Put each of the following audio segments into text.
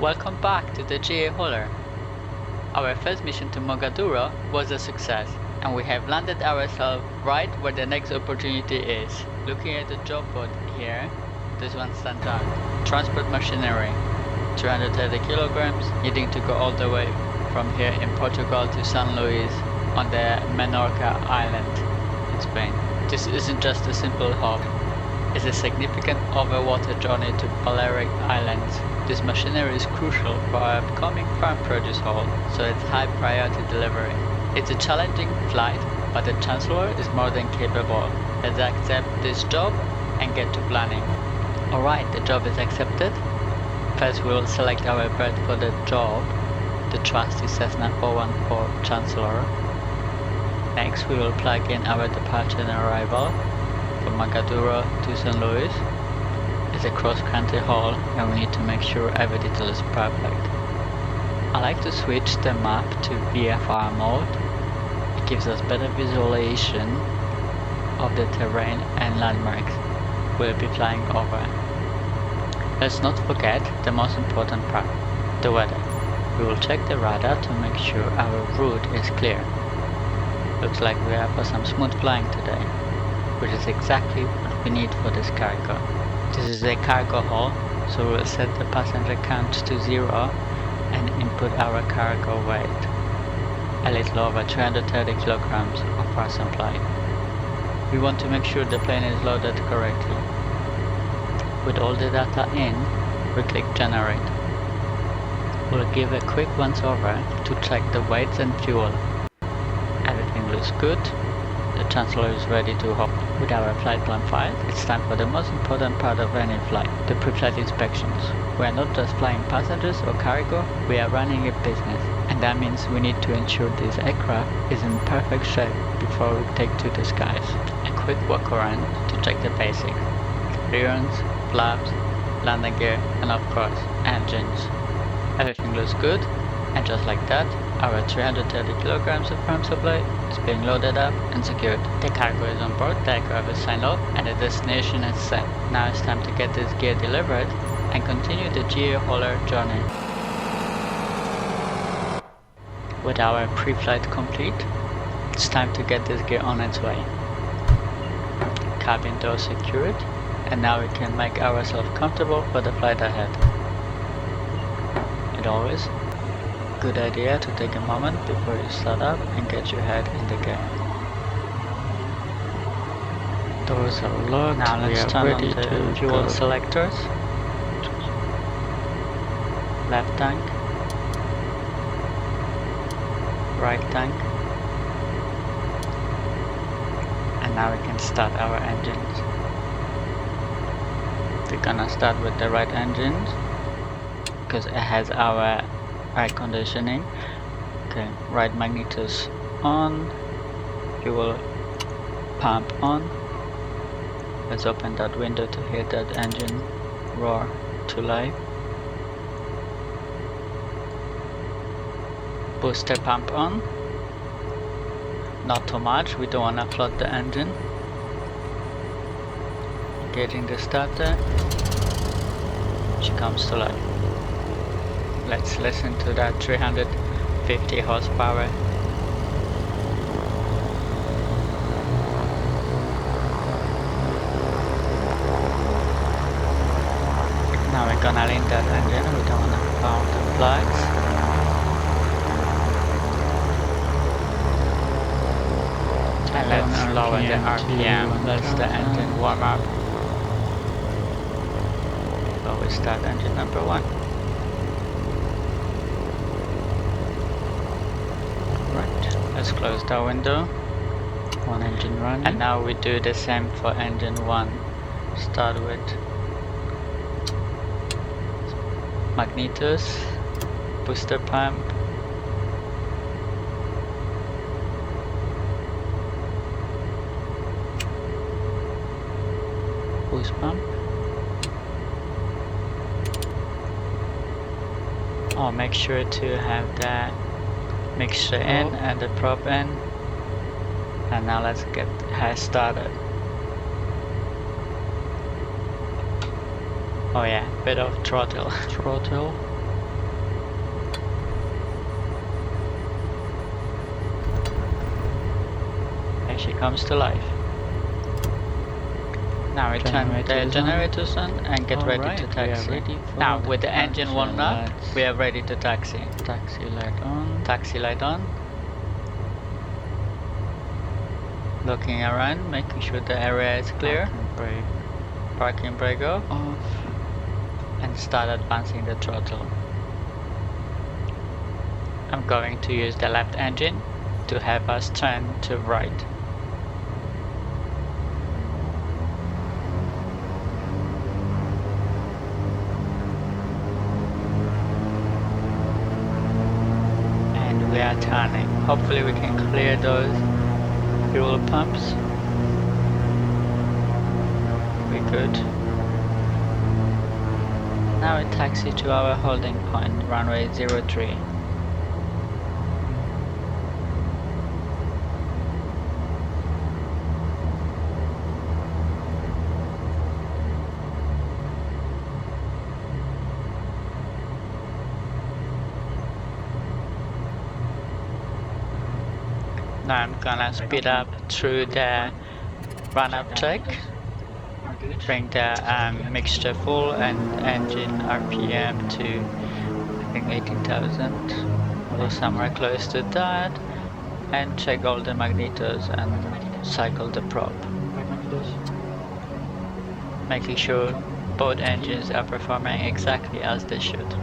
Welcome back to the GA Hauler. Our first mission to Mogadouro was a success, and we have landed ourselves right where the next opportunity is. Looking at the job board here, this one stands out. Transport machinery, 230 kilograms, needing to go all the way from here in Portugal to San Luis on the Menorca island in Spain. This isn't just a simple haul. It's a significant overwater journey to Balearic Islands. This machinery is crucial for our upcoming farm produce haul, so it's high priority delivery. It's a challenging flight, but the Chancellor is more than capable. Let's accept this job and get to planning. Alright, the job is accepted. First we will select our bird for the job, the trusty Cessna 414 Chancellor. Next we will plug in our departure and arrival from Mogadouro to San Luis. It's a cross-country haul and we need to make sure every detail is perfect. I like to switch the map to VFR mode. It gives us better visualization of the terrain and landmarks we'll be flying over. Let's not forget the most important part, the weather. We will check the radar to make sure our route is clear. Looks like we are for some smooth flying today, which is exactly what we need for this cargo. This is a cargo haul, so we'll set the passenger count to 0 and input our cargo weight, a little over 230 kilograms of our supply. We want to make sure the plane is loaded correctly. With all the data in, we click generate. We'll give a quick once over to check the weights and fuel. Everything looks good. The Chancellor is ready to hop. With our flight plan file, it's time for the most important part of any flight, the pre-flight inspections. We are not just flying passengers or cargo, we are running a business, and that means we need to ensure this aircraft is in perfect shape before we take to the skies. A quick walk around to check the basics: clearance, flaps, landing gear, and of course, engines. Everything looks good, and just like that, our 330 kilograms of farm supply is being loaded up and secured. The cargo is on board, the aircraft is signed off, and the destination is set. Now it's time to get this gear delivered and continue the GA Hauler journey. With our pre-flight complete, it's time to get this gear on its way. Cabin door secured, and now we can make ourselves comfortable for the flight ahead. As always, good idea to take a moment before you start up and get your head in the game. Doors are locked. Now let's turn on the fuel selectors. Left tank, right tank, and now we can start our engines. We're gonna start with the right engines because it has our air conditioning. Okay, right magnetos on, fuel pump on. Let's open that window to hear that engine roar to life. Booster pump on. Not too much, we don't want to flood the engine. Engaging the starter. She comes to life. Let's listen to that 350 horsepower. Now we're gonna lean that engine, we don't wanna foul the flags. And let's lower the RPM, let's the engine warm up. So we start engine number 1. Let's close the window. One engine running. And now we do the same for engine 1. Start with magnetos, booster pump, boost pump. Oh, make sure to have that mixture in and the prop in, and now let's get her started. Oh yeah, bit of throttle. she comes to life. Now we turn the generators on and get ready to taxi. Now with the engine warmed up, we are ready to taxi. Taxi light on. Taxi light on. Looking around, making sure the area is clear. Parking brake off. And start advancing the throttle. I'm going to use the left engine to have us turn to right. And we are turning. Hopefully we can clear those fuel pumps. We're good. Now we taxi to our holding point, runway 03. Now I'm gonna speed up through the run-up check. Bring the mixture full and engine RPM to I think 18,000 or somewhere close to that, and check all the magnetos and cycle the probe, making sure both engines are performing exactly as they should.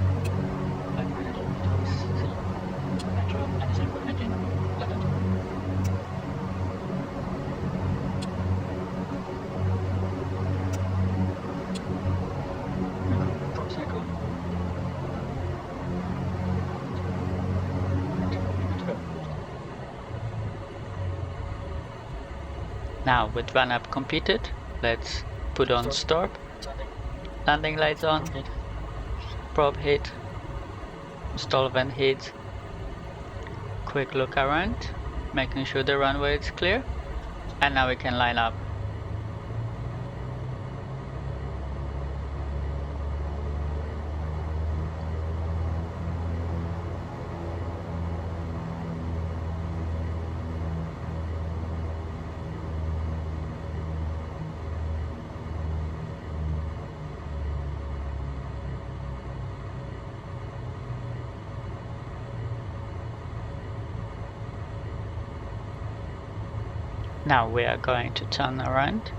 Now with run up completed, let's put on stop, landing lights on, probe hit, stall vent hit, quick look around, making sure the runway is clear, and now we can line up. Now we are going to turn around.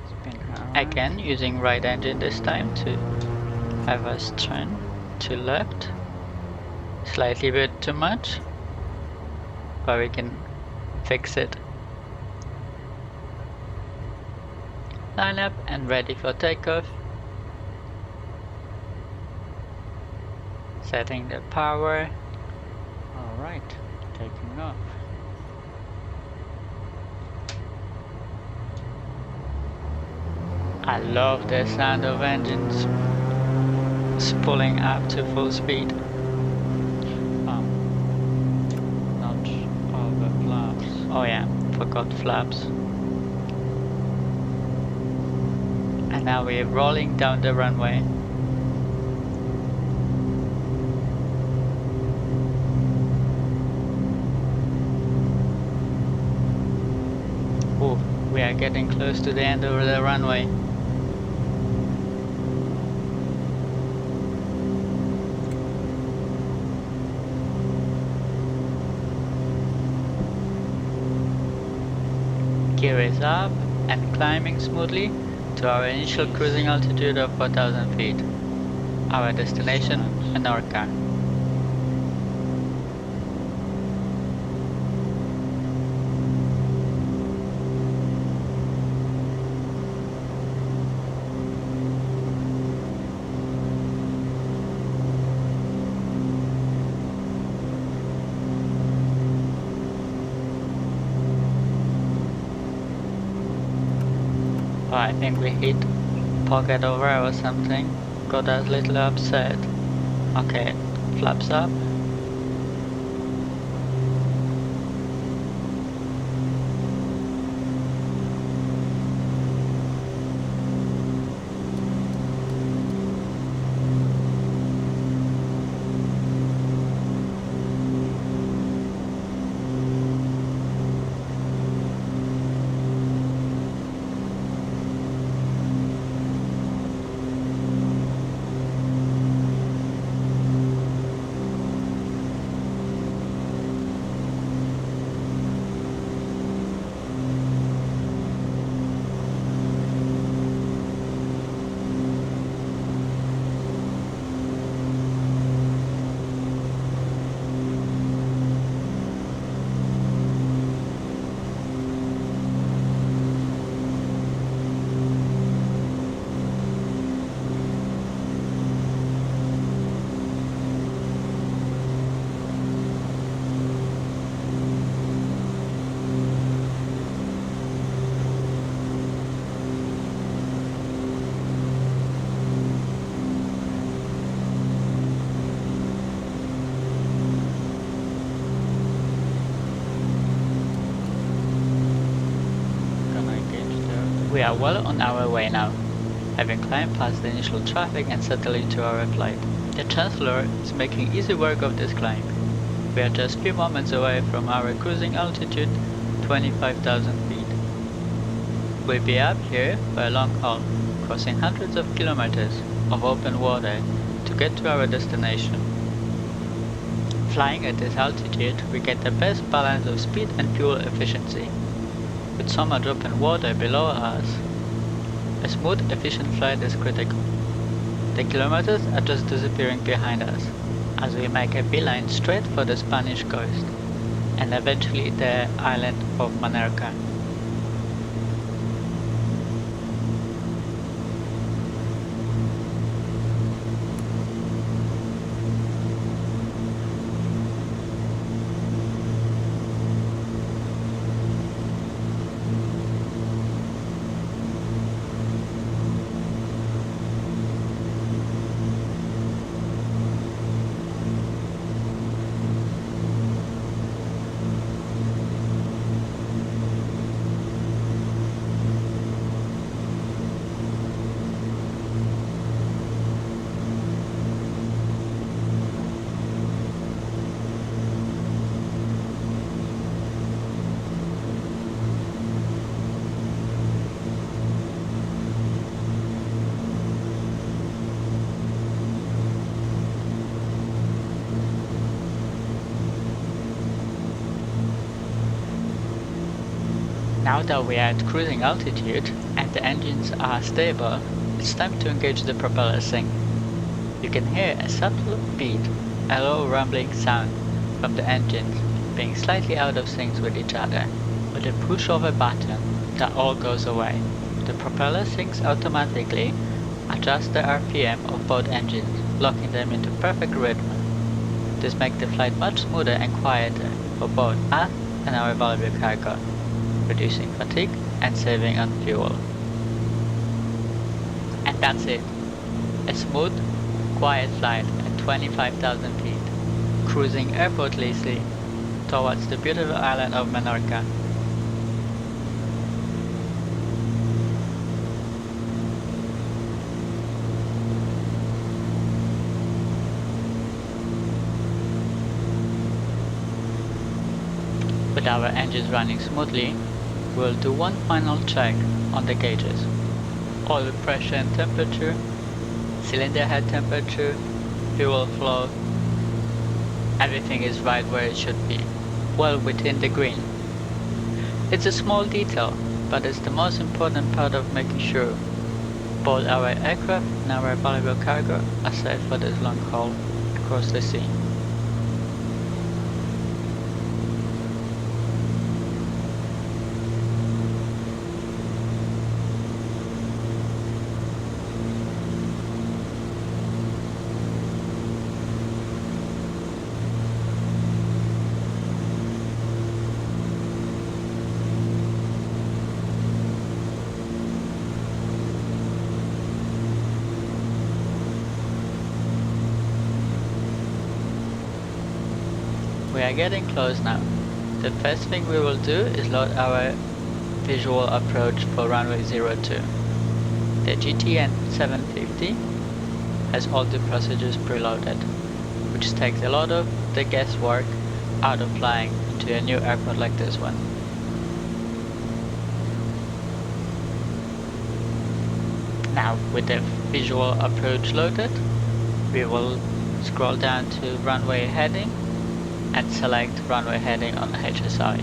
Spin around. Again, using right engine this time to have us turn to left. Slightly bit too much, but we can fix it. Line up and ready for takeoff. Setting the power. Alright, taking off. I love the sound of engines spooling up to full speed. Not all the flaps. Oh yeah, forgot flaps. And now we're rolling down the runway. Oh, we are getting close to the end of the runway. Gear is up and climbing smoothly to our initial cruising altitude of 4,000 feet. Our destination, Menorca. I think we hit Mogadouro or something. Got us a little upset. Okay, flaps up. are well on our way now, having climbed past the initial traffic and settled into our flight. The Chancellor is making easy work of this climb. We are just few moments away from our cruising altitude, 25,000 feet. We'll be up here for a long haul, crossing hundreds of kilometers of open water to get to our destination. Flying at this altitude, we get the best balance of speed and fuel efficiency. With so much open water below us, a smooth, efficient flight is critical. The kilometers are just disappearing behind us, as we make a beeline straight for the Spanish coast, and eventually the island of Menorca. Now that we are at cruising altitude and the engines are stable, it's time to engage the propeller sync. You can hear a subtle beat, a low rumbling sound from the engines being slightly out of sync with each other. With a push of a button, that all goes away. The propeller syncs automatically, adjusts the RPM of both engines, locking them into perfect rhythm. This makes the flight much smoother and quieter for both us and our valuable cargo, reducing fatigue and saving on fuel. And that's it. A smooth, quiet flight at 25,000 feet, cruising effortlessly towards the beautiful island of Menorca. With our engines running smoothly, we'll do one final check on the gauges. Oil pressure and temperature, cylinder head temperature, fuel flow, everything is right where it should be, well within the green. It's a small detail, but it's the most important part of making sure both our aircraft and our valuable cargo are safe for this long haul across the sea. We are getting close now. The first thing we will do is load our visual approach for runway 02. The GTN 750 has all the procedures preloaded, which takes a lot of the guesswork out of flying into a new airport like this one. Now, with the visual approach loaded, we will scroll down to runway heading and select runway heading on HSI.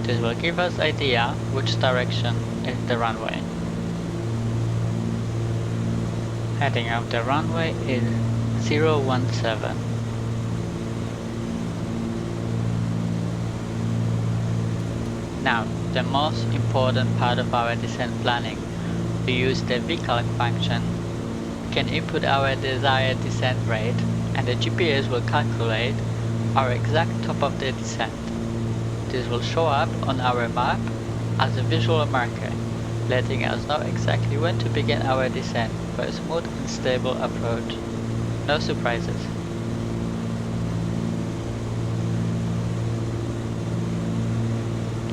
This will give us idea which direction is the runway. Heading of the runway is 017. Now, the most important part of our descent planning, we use the vCalc function. We can input our desired descent rate and the GPS will calculate our exact top of the descent. This will show up on our map as a visual marker, letting us know exactly when to begin our descent for a smooth and stable approach. No surprises.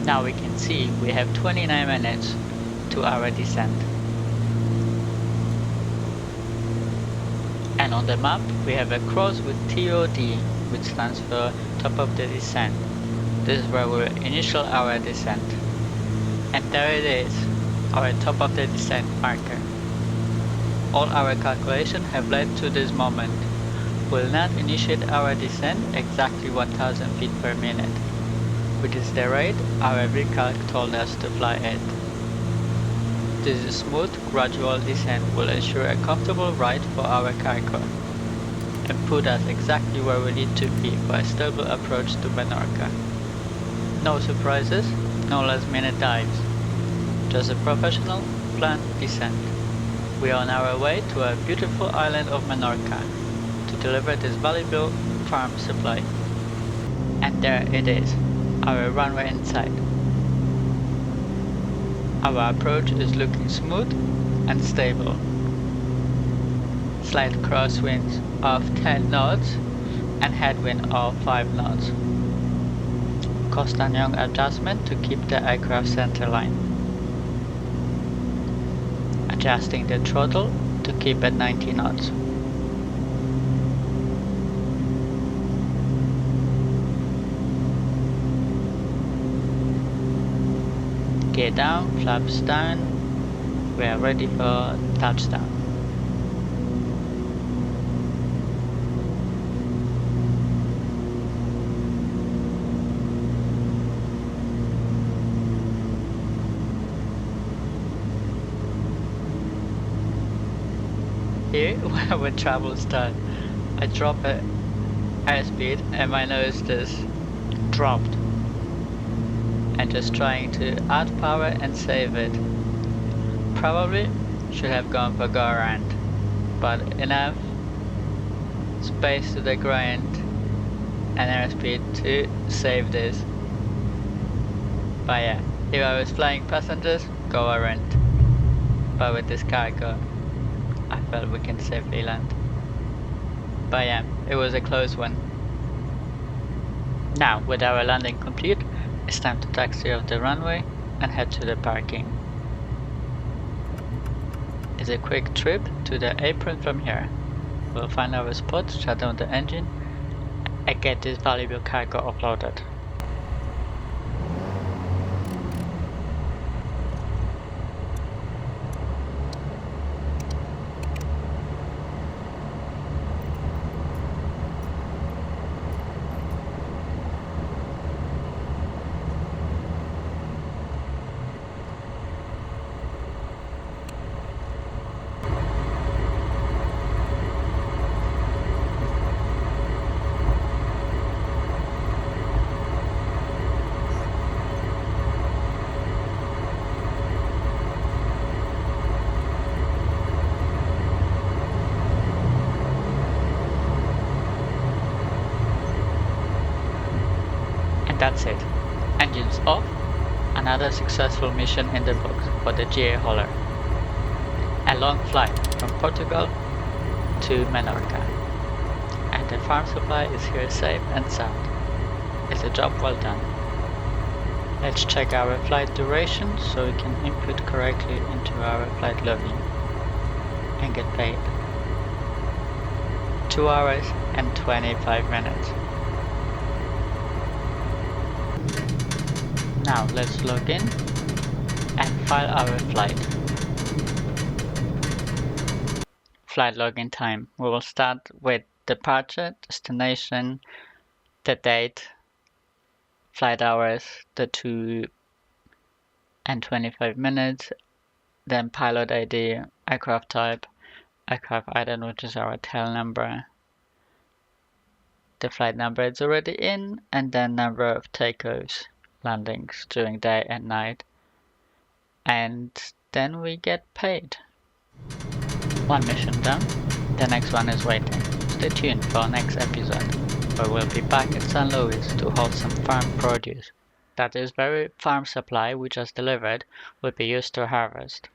Now we can see we have 29 minutes to our descent. And on the map we have a cross with TOD, which stands for top of the descent. This is where we'll initial our descent. And there it is, our top of the descent marker. All our calculations have led to this moment. We'll not initiate our descent exactly 1000 feet per minute, which is the rate our VCalc told us to fly at. This smooth, gradual descent will ensure a comfortable ride for our cargo and put us exactly where we need to be for a stable approach to Menorca. No surprises, no last minute dives, just a professional, planned descent. We are on our way to a beautiful island of Menorca to deliver this valuable farm supply. And there it is, our runway inside. Our approach is looking smooth and stable. Slight crosswinds of 10 knots and headwind of 5 knots. Costa-Young adjustment to keep the aircraft center line. Adjusting the throttle to keep at 90 knots. Gear down, flaps down. We are ready for touchdown. Here, when travel starts, I drop at airspeed and my nose just dropped. And just trying to add power and save it. Probably should have gone for go around, but enough space to the ground and airspeed to save this. But yeah, if I was flying passengers, go around. But with this cargo, I felt we can safely land. But yeah, it was a close one. Now, with our landing complete, it's time to taxi off the runway and head to the parking. It's a quick trip to the apron from here. We'll find our spot, shut down the engine, and get this valuable cargo offloaded. That's it. Engines off. Another successful mission in the books for the GA hauler. A long flight from Portugal to Menorca. And the farm supply is here safe and sound. It's a job well done. Let's check our flight duration so we can input correctly into our flight login and get paid. 2 hours and 25 minutes. Now let's log in and file our flight. Flight login time. We will start with departure, destination, the date, flight hours, the 2 and 25 minutes, then pilot ID, aircraft type, aircraft item, which is our tail number, the flight number is already in, and then number of takeoffs, landings during day and night, and then we get paid. One mission done, the next one is waiting. Stay tuned for our next episode, where we'll be back at St. Louis to hold some farm produce. That is very farm supply we just delivered will be used to harvest.